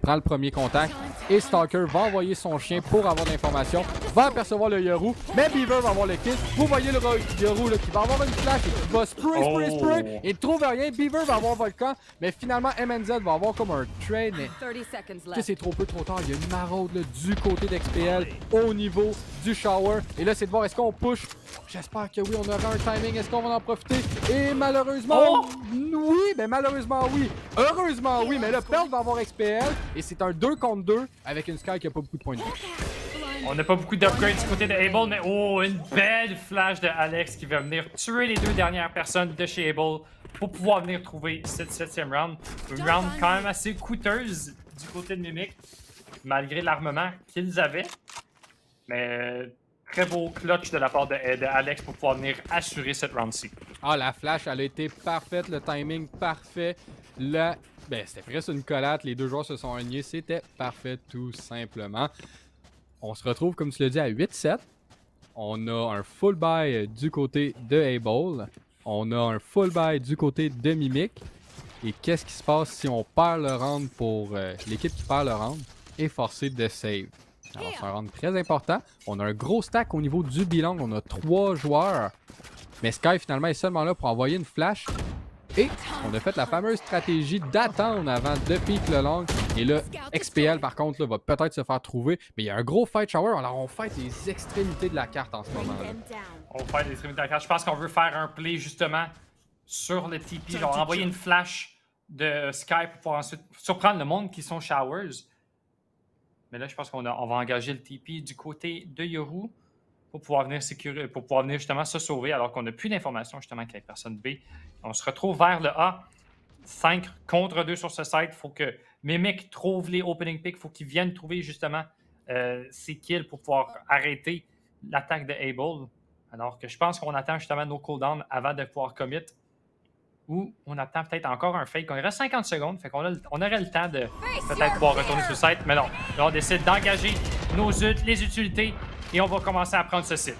prend le premier contact. Et Stalker va envoyer son chien pour avoir l'information. Va apercevoir le Yoru. Mais Beaver va avoir le kill. Vous voyez le Yoru là, qui va avoir une flash et qui va spray. Il ne trouve rien. Beaver va avoir Volcan. Mais finalement, MNZ va avoir comme un trade. Mais c'est trop peu, trop tard. Il y a une maraude là, du côté d'XPL au niveau du shower. Et là, c'est de voir est-ce qu'on push. J'espère que oui, on aura un timing. Est-ce qu'on va en profiter? Et malheureusement, oui. Mais malheureusement, oui. Heureusement, oui. Mais là, Pelt va avoir XPL. Et c'est un 2 contre 2 avec une Sky qui n'a pas beaucoup de points de vie. On n'a pas beaucoup d'upgrades du côté de Able, mais une belle flash de Alex qui va venir tuer les deux dernières personnes de chez Able pour pouvoir venir trouver cette 7e round. Une round quand même assez coûteuse du côté de Mimic, malgré l'armement qu'ils avaient. Mais très beau clutch de la part de Alex pour pouvoir venir assurer cette round-ci. Ah, la flash, elle a été parfaite, le timing parfait. C'était presque une collate, les deux joueurs se sont alignés, c'était parfait tout simplement. On se retrouve, comme tu l'as dit, à 8-7. On a un full buy du côté de Able. On a un full buy du côté de Mimic. Et qu'est-ce qui se passe si on perd le round pour l'équipe qui perd le round est forcée de save? Alors, c'est un round très important. On a un gros stack au niveau du bilan. On a 3 joueurs. Mais Sky, finalement, est seulement là pour envoyer une flash. Et on a fait la fameuse stratégie d'attendre avant de pique le long. Et là, XPL, par contre, là, va peut-être se faire trouver. Mais il y a un gros fight shower. Alors, on fight les extrémités de la carte en ce moment-là. On fight les extrémités de la carte. Je pense qu'on veut faire un play, justement, sur le TP. Genre, envoyer une flash de Sky pour pouvoir ensuite surprendre le monde qui sont showers. Mais là, je pense qu'on va engager le TP du côté de Yoru pour pouvoir venir justement se sauver alors qu'on n'a plus d'informations justement avec la personne B. On se retrouve vers le A. 5 contre 2 sur ce site. Il faut que Mimic trouve les opening picks. Il faut qu'ils viennent trouver justement ses kills pour pouvoir arrêter l'attaque de Able. Alors que je pense qu'on attend justement nos cooldowns avant de pouvoir commit. Ou on attend peut-être encore un fake. Il reste 50 secondes, fait qu'on on aurait le temps de peut-être pouvoir retourner sur le site. Mais non, là on décide d'engager nos les utilités et on va commencer à prendre ce site.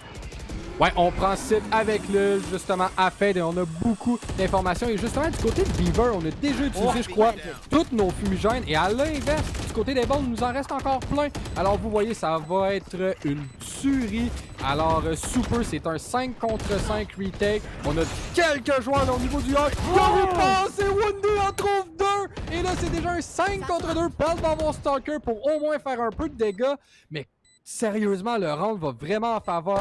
Ouais, on prend site avec le justement à Fade et on a beaucoup d'informations. Et justement, du côté de Beaver, on a déjà utilisé, je crois, toutes nos fumigènes. Et à l'inverse, du côté des balles, il nous en reste encore plein. Alors, vous voyez, ça va être une tuerie. Alors, Super, c'est un 5 contre 5 retake. On a quelques joueurs là, au niveau du hack. Et Wendy en trouve 2. Et là, c'est déjà un 5 contre 2. Pelle dans mon Stalker pour au moins faire un peu de dégâts. Mais sérieusement, le round va vraiment en faveur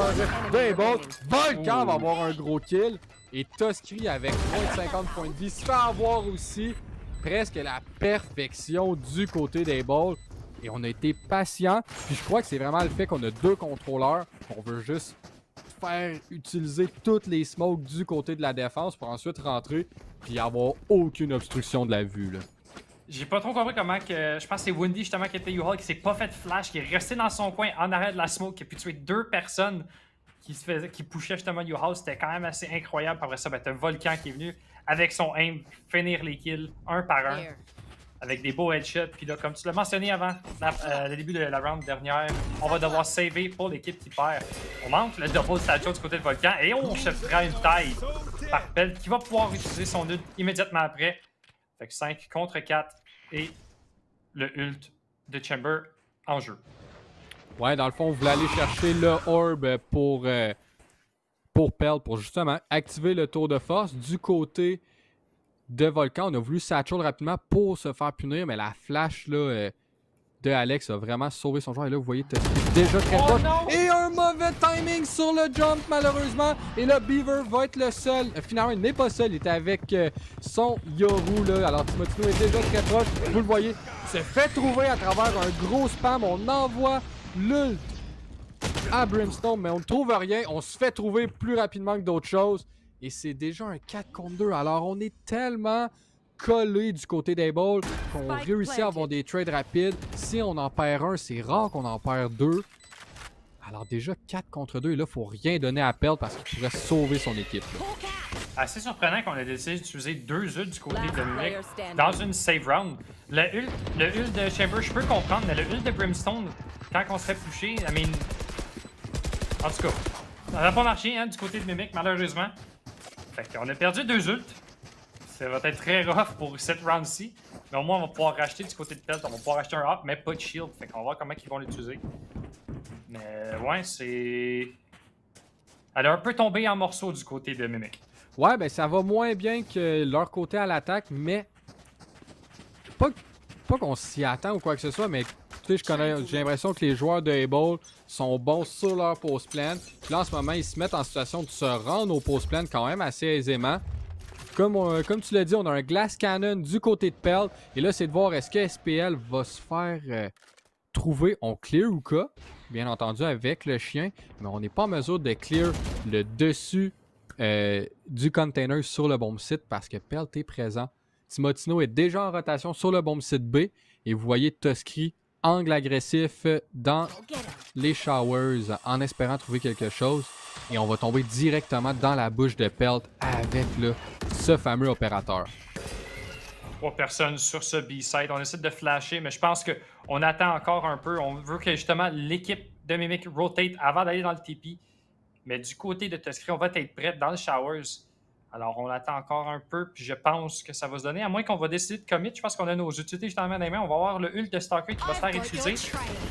des bots. Volcan va avoir un gros kill. Et Toskri, avec moins de 50 points de vie, se fait avoir aussi presque la perfection du côté des balls. Et on a été patient. Puis je crois que c'est vraiment le fait qu'on a 2 contrôleurs. On veut juste faire utiliser toutes les smokes du côté de la défense pour ensuite rentrer puis avoir aucune obstruction de la vue, là. J'ai pas trop compris comment que. Je pense que c'est Wendy justement qui était U-Haul, qui s'est pas fait flash, qui est resté dans son coin en arrêt de la smoke, qui a pu tuer 2 personnes qui pushaient justement U-Haul. C'était quand même assez incroyable. Après ça, t'as Volcan qui est venu avec son aim finir les kills un par un. Avec des beaux headshots. Puis là, comme tu l'as mentionné avant le début de la round dernière, on va devoir saver pour l'équipe qui perd. On manque le double statue du côté de Volcan et on se prend une taille par Pelt qui va pouvoir utiliser son ult immédiatement après. Fait que 5 contre 4 et le ult de Chamber en jeu. Ouais, dans le fond, on voulait aller chercher le orb pour Pelt, pour justement activer le tour de force. Du côté de Volcan, on a voulu satchel rapidement pour se faire punir, mais la flash là, de Alex a vraiment sauvé son joueur. Et là, vous voyez, déjà très proche. Et un mauvais timing sur le jump, malheureusement. Et là, Beaver va être le seul. Finalement, il n'est pas seul. Il est avec son Yoru, là. Alors, Timotino est déjà très proche. Vous le voyez, il se fait trouver à travers un gros spam. On envoie l'ult à Brimstone, mais on ne trouve rien. On se fait trouver plus rapidement que d'autres choses. Et c'est déjà un 4 contre 2. Alors, on est tellement collé du côté des balls qu'on réussit à avoir des trades rapides. Si on en perd un, c'est rare qu'on en perd 2. Alors déjà 4 contre 2, et là, il faut rien donner à Pelt parce qu'il pourrait sauver son équipe. Là. Assez surprenant qu'on ait décidé d'utiliser 2 ults du côté de Mimic dans une save round. Le ult de Chamber, je peux comprendre, mais le ult de Brimstone, quand on serait pushé, I mean... En tout cas, ça n'a pas marché hein, du côté de Mimic, malheureusement. Fait qu'on a perdu 2 ults. Ça va être très rough pour cette round-ci. Mais au moins, on va pouvoir racheter du côté de Pelt. On va pouvoir acheter un hop, mais pas de shield. Fait qu'on va voir comment ils vont l'utiliser. Mais ouais, c'est... Elle a un peu tombé en morceaux du côté de Mimic. Ouais, ben ça va moins bien que leur côté à l'attaque, mais... Pas qu'on s'y attend ou quoi que ce soit, mais j'ai l'impression que les joueurs de Able sont bons sur leur post plan. Puis là, en ce moment, ils se mettent en situation de se rendre au post plan quand même assez aisément. Comme tu l'as dit, on a un Glass Cannon du côté de Pelt. Et là, c'est de voir est-ce que SPL va se faire trouver. On clear ou quoi? Bien entendu, avec le chien. Mais on n'est pas en mesure de clear le dessus du container sur le bomb site parce que Pelt est présent. Timotino est déjà en rotation sur le bomb site B. Et vous voyez Toskri, angle agressif dans les showers en espérant trouver quelque chose. Et on va tomber directement dans la bouche de Pelt avec là, ce fameux opérateur. 3 personnes sur ce B-side. On essaie de flasher, mais je pense qu'on attend encore un peu. On veut que justement l'équipe de Mimic rotate avant d'aller dans le TP. Mais du côté de Toskri, on va être prêt dans le showers. Alors on attend encore un peu, puis je pense que ça va se donner. À moins qu'on va décider de commit, je pense qu'on a nos utilités justement dans les mains. On va avoir le ult de Stalker qui va se faire utiliser.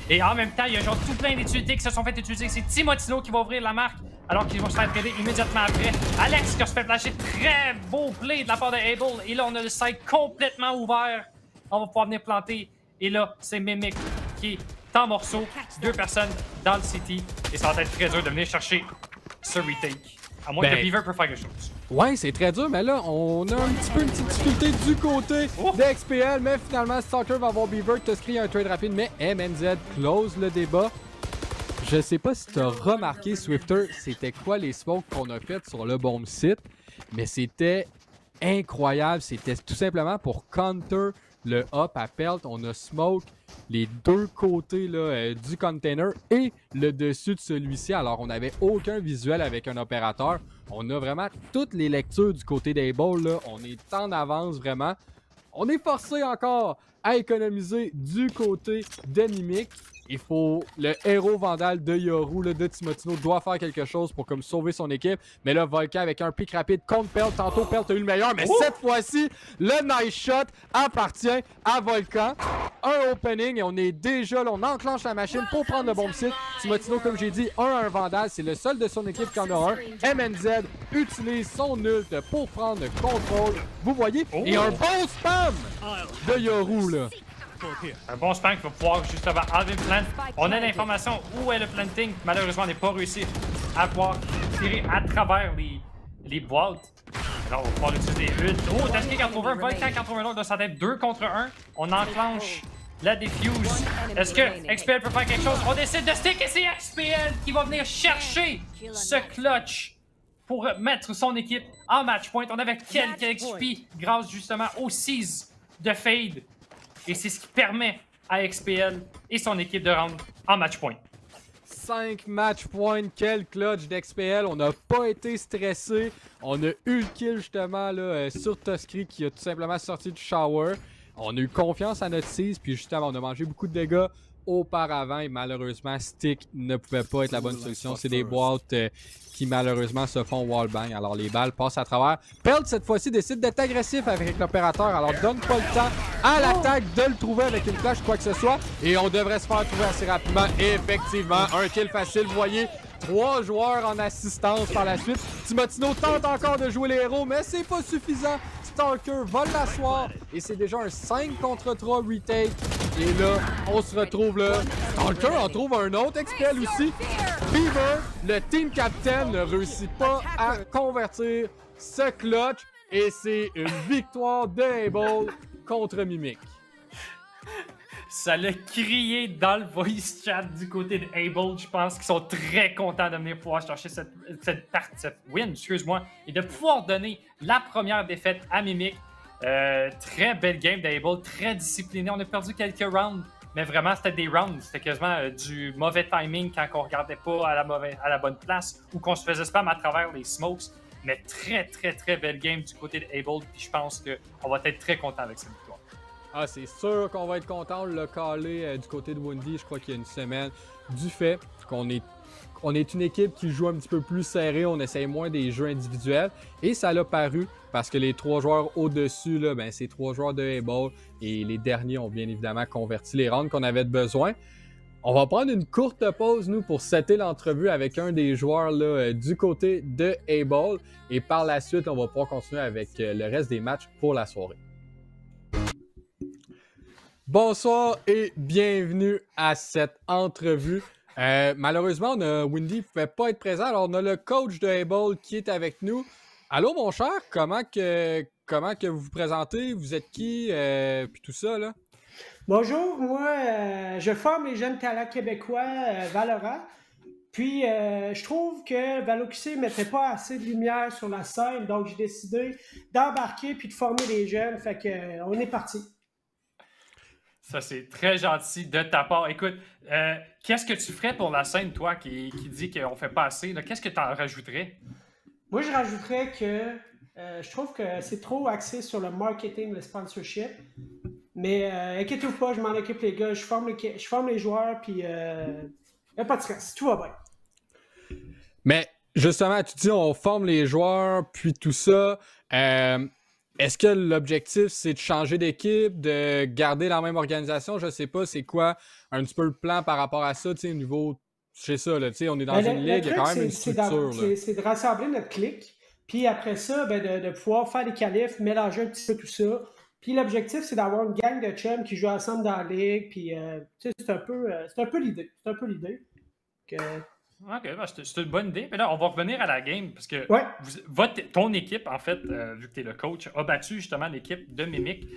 Et en même temps, il y a genre tout plein d'utilités qui se sont fait utiliser. C'est Timotino qui va ouvrir la marque, alors qu'ils vont se faire trader immédiatement après. Alex qui a se fait flasher. Très beau play de la part de Able. Et là, on a le site complètement ouvert. On va pouvoir venir planter. Et là, c'est Mimic qui est en morceaux. 2 personnes dans le city. Et ça va être très dur de venir chercher ce retake. À moins que Beaver peut faire quelque chose. Ouais, c'est très dur, mais là, on a un petit peu une petite difficulté du côté d'XPL, mais finalement, Stalker va avoir Beaver, Toskri un trade rapide, mais MNZ close le débat. Je sais pas si tu as remarqué, Swifter, c'était quoi les smokes qu'on a faites sur le bomb site, mais c'était incroyable. C'était tout simplement pour counter le up à Pelt, on a smoke les deux côtés là, du container et le dessus de celui-ci. Alors, on n'avait aucun visuel avec un opérateur. On a vraiment toutes les lectures du côté des balls. Là. On est en avance vraiment. On est forcé encore à économiser du côté de Mimic. Il faut... Le héros vandal de Yoru, là, de Timotino, doit faire quelque chose pour comme sauver son équipe. Mais là, Volcan avec un pic rapide contre Pelt. Tantôt, Pelt a eu le meilleur. Mais cette fois-ci, le nice shot appartient à Volcan. Un opening et on est déjà là. On enclenche la machine pour prendre le bomb site. Timotino, comme j'ai dit, un vandal. C'est le seul de son équipe qui en a un. MNZ utilise son ult pour prendre le contrôle. Vous voyez? Et un bon spam de Yoru, là. Un bon spam qui va pouvoir justement enlever le plant. On a l'information où est le planting. Malheureusement, on n'est pas réussi à pouvoir tirer à travers les boîtes. Alors, on va pouvoir utiliser une. Oh, Tasky 81, Volcan 81, dans sa tête 2 contre 1. On enclenche la diffuse. Est-ce que XPL peut faire quelque chose? On décide de stick et c'est XPL qui va venir chercher ce clutch pour mettre son équipe en match point. On avait quelques XP grâce justement aux 6 de Fade. Et c'est ce qui permet à XPL et son équipe de rendre en match point. 5 match points, quel clutch d'XPL. On n'a pas été stressé. On a eu le kill justement là, sur Tuskry qui a tout simplement sorti du shower. On a eu confiance à notre 6, puis justement on a mangé beaucoup de dégâts auparavant et malheureusement Stick ne pouvait pas être la bonne solution. C'est des boîtes qui malheureusement se font wallbang. Alors les balles passent à travers. Pelt cette fois-ci décide d'être agressif avec l'opérateur. Alors donne pas le temps à l'attaque de le trouver avec une flash quoi que ce soit. Et on devrait se faire trouver assez rapidement. Et effectivement, un kill facile. Vous voyez, 3 joueurs en assistance par la suite. Timotino tente encore de jouer les héros, mais c'est pas suffisant. Stalker vole l'asseoir et c'est déjà un 5 contre 3 retake. Et là, on se retrouve là. Stalker en trouve un autre, XPL aussi. Beaver, le team captain, ne réussit pas à convertir ce clutch. Et c'est une victoire de Able contre Mimic. Ça l'a crié dans le voice chat du côté de Able. Je pense qu'ils sont très contents de venir pouvoir chercher cette win, excuse-moi, et de pouvoir donner la première défaite à Mimic. Très belle game d'Able, très discipliné. On a perdu quelques rounds, mais vraiment c'était des rounds. C'était quasiment du mauvais timing quand on regardait pas à la bonne place ou qu'on se faisait spam à travers les smokes. Mais très belle game du côté d'Able. Puis je pense qu'on va être très content avec cette victoire. Ah, c'est sûr qu'on va être content. On l'a calé du côté de Wendy, je crois qu'il y a une semaine, du fait qu'on est une équipe qui joue un petit peu plus serré, on essaye moins des jeux individuels. Et ça l'a paru parce que les 3 joueurs au-dessus, là, ben, c'est 3 joueurs de Able. Et les derniers ont bien évidemment converti les rounds qu'on avait besoin. On va prendre une courte pause, nous, pour setter l'entrevue avec un des joueurs là, du côté de Able. Et par la suite, on va pouvoir continuer avec le reste des matchs pour la soirée. Bonsoir et bienvenue à cette entrevue. Malheureusement, Wendy ne pouvait pas être présent, alors on a le coach de Able qui est avec nous. Allô mon cher, comment que vous vous présentez? Vous êtes qui? Puis tout ça là? Bonjour, moi je forme les jeunes talents québécois Valorant. Puis je trouve que ValoQC ne mettait pas assez de lumière sur la scène, donc j'ai décidé d'embarquer puis de former les jeunes. Fait que on est parti. Ça, c'est très gentil de ta part. Écoute, qu'est-ce que tu ferais pour la scène, toi, qui dit qu'on fait pas assez? Qu'est-ce que tu en rajouterais? Moi, je rajouterais que je trouve que c'est trop axé sur le marketing, le sponsorship. Mais inquiétez-vous pas, je m'en occupe les gars. Je forme les joueurs, puis y a pas de stress. Tout va bien. Mais justement, tu dis on forme les joueurs, puis tout ça. Est-ce que l'objectif, c'est de changer d'équipe, de garder la même organisation? Je sais pas, c'est quoi un petit peu le plan par rapport à ça, tu sais, au niveau, je sais ça, là, tu sais, on est dans une ligue, il y a quand même une structure. C'est de rassembler notre clique, puis après ça, ben, de pouvoir faire des qualifs, mélanger un petit peu tout ça. Puis l'objectif, c'est d'avoir une gang de chums qui jouent ensemble dans la ligue, puis tu sais, c'est un peu l'idée. C'est un peu l'idée. Ok, ben c'est une bonne idée. Mais là, on va revenir à la game parce que ton équipe, en fait, vu que tu es le coach, a battu justement l'équipe de Mimic.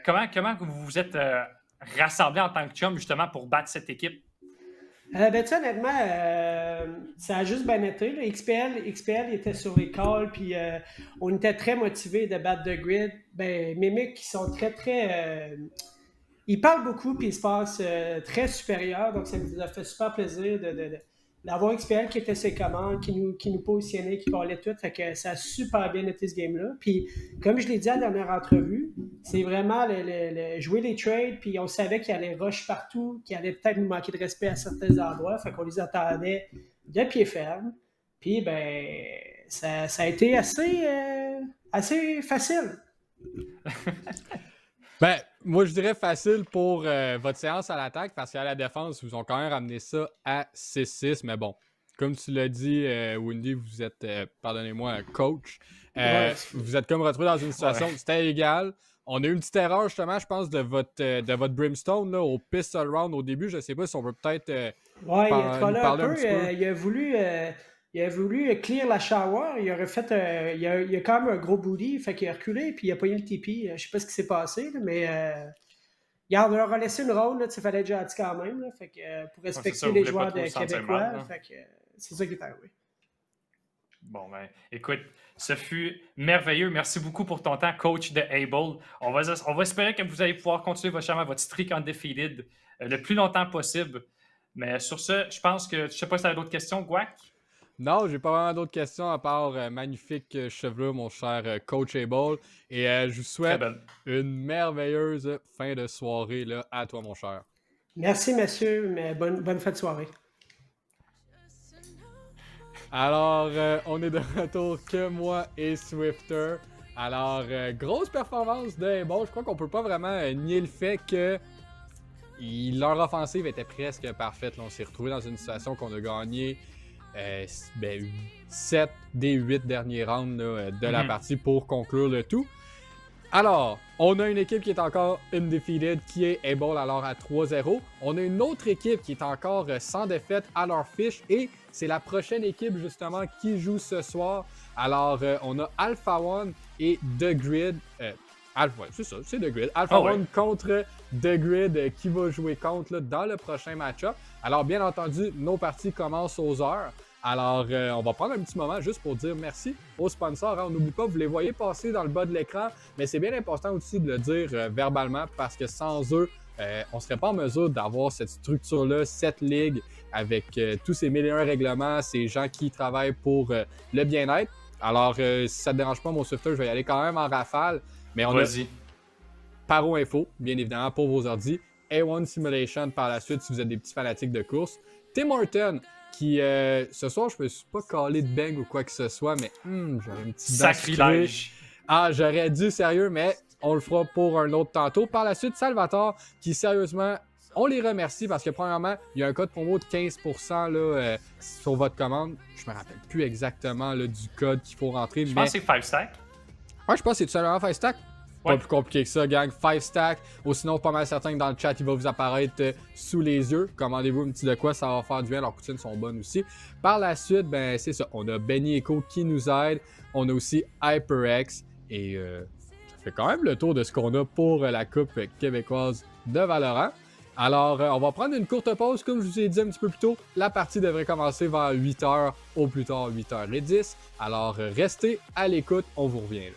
Comment vous vous êtes rassemblés en tant que chum justement pour battre cette équipe? Ben, tu sais, honnêtement, ça a juste bien été. Là. XPL était sur les calls, puis on était très motivés de battre The Grid. Ben, mes mecs qui sont très. Ils parlent beaucoup, puis ils se passent très supérieurs, donc ça nous a fait super plaisir d'avoir XPL qui était ses commandes, qui nous positionnait, qui parlait tout. Fait que ça a super bien été ce game-là. Puis, comme je l'ai dit à la dernière entrevue, c'est vraiment jouer les trades, puis on savait qu'il allait rush partout, qu'il allait peut-être nous manquer de respect à certains endroits. Fait qu'on les attendait de pied ferme. Puis, ben, ça a été assez facile. Ben, moi, je dirais facile pour votre séance à l'attaque parce qu'à la défense, ils vous ont quand même ramené ça à 6-6. Mais bon, comme tu l'as dit, Windy, vous êtes, pardonnez-moi, coach. Vous êtes comme retrouvé dans une situation où c'était égal. On a eu une petite erreur, justement, je pense, de votre Brimstone là, au pistol round au début. Je ne sais pas si on peut peut-être ouais, il a trollé un peu. petit peu. Il a voulu clear la shower. Il aurait fait. Il a quand même un gros booty. Fait qu'il a reculé puis il a pogné le TP. Je sais pas ce qui s'est passé, là, mais. On leur a laissé une ronde. Il fallait déjà dire quand même. Là, fait que, pour respecter les joueurs québécois. Fait que, c'est ça qui est arrivé. Bon, ben, écoute, ce fut merveilleux. Merci beaucoup pour ton temps, coach de Able. On va espérer que vous allez pouvoir continuer votre streak undefeated le plus longtemps possible. Mais sur ce, je pense que, je sais pas si tu as d'autres questions, Guac? Non, j'ai pas vraiment d'autres questions à part magnifique chevelure, mon cher coach Able. Et je vous souhaite une merveilleuse fin de soirée là, à toi, mon cher. Merci, monsieur. Mais bonne fin de soirée. Alors, on est de retour que moi et Swifter. Alors, grosse performance de Able. Je crois qu'on peut pas vraiment nier le fait que leur offensive était presque parfaite. Là, on s'est retrouvé dans une situation qu'on a gagné 7 des 8 derniers rounds là, de la partie pour conclure le tout. Alors, on a une équipe qui est encore undefeated, qui est Able alors à 3-0. On a une autre équipe qui est encore sans défaite à leur fiche et c'est la prochaine équipe justement qui joue ce soir. Alors, on a Alpha One et The Grid. C'est ça, c'est The Grid. Alpha One contre The Grid qui va jouer contre là, dans le prochain match-up. Alors, bien entendu, nos parties commencent aux heures. Alors, on va prendre un petit moment juste pour dire merci aux sponsors. Hein. On n'oublie pas, vous les voyez passer dans le bas de l'écran, mais c'est bien important aussi de le dire verbalement parce que sans eux, on ne serait pas en mesure d'avoir cette structure-là, cette ligue avec tous ces 1001 règlements, ces gens qui travaillent pour le bien-être. Alors, si ça ne te dérange pas, mon Swifter, je vais y aller quand même en rafale. Mais on a Paro Info, bien évidemment, pour vos ordis. A1 Simulation par la suite, si vous êtes des petits fanatiques de course. Tim Horton, qui, ce soir, je me suis pas calé de bang ou quoi que ce soit, mais j'aurais une petite sacrilège. Ah, j'aurais dû, sérieux, mais on le fera pour un autre tantôt. Par la suite, Salvatore, qui, sérieusement, on les remercie parce que, premièrement, il y a un code promo de 15% là, sur votre commande. Je me rappelle plus exactement là, du code qu'il faut rentrer. Je pense que c'est 5 stack. Ouais, je pense que c'est tout simplement 5 stack. Pas plus compliqué que ça, gang. 5 stack. Ou sinon, pas mal certain que dans le chat, il va vous apparaître sous les yeux. Commandez-vous un petit de quoi, ça va faire du bien. Leurs poutines sont bonnes aussi. Par la suite, ben c'est ça. On a Benny Echo qui nous aide. On a aussi HyperX. Et ça fait quand même le tour de ce qu'on a pour la Coupe québécoise de Valorant. Alors, on va prendre une courte pause. Comme je vous ai dit un petit peu plus tôt, la partie devrait commencer vers 8h, au plus tard 8h10. Alors, restez à l'écoute. On vous revient là.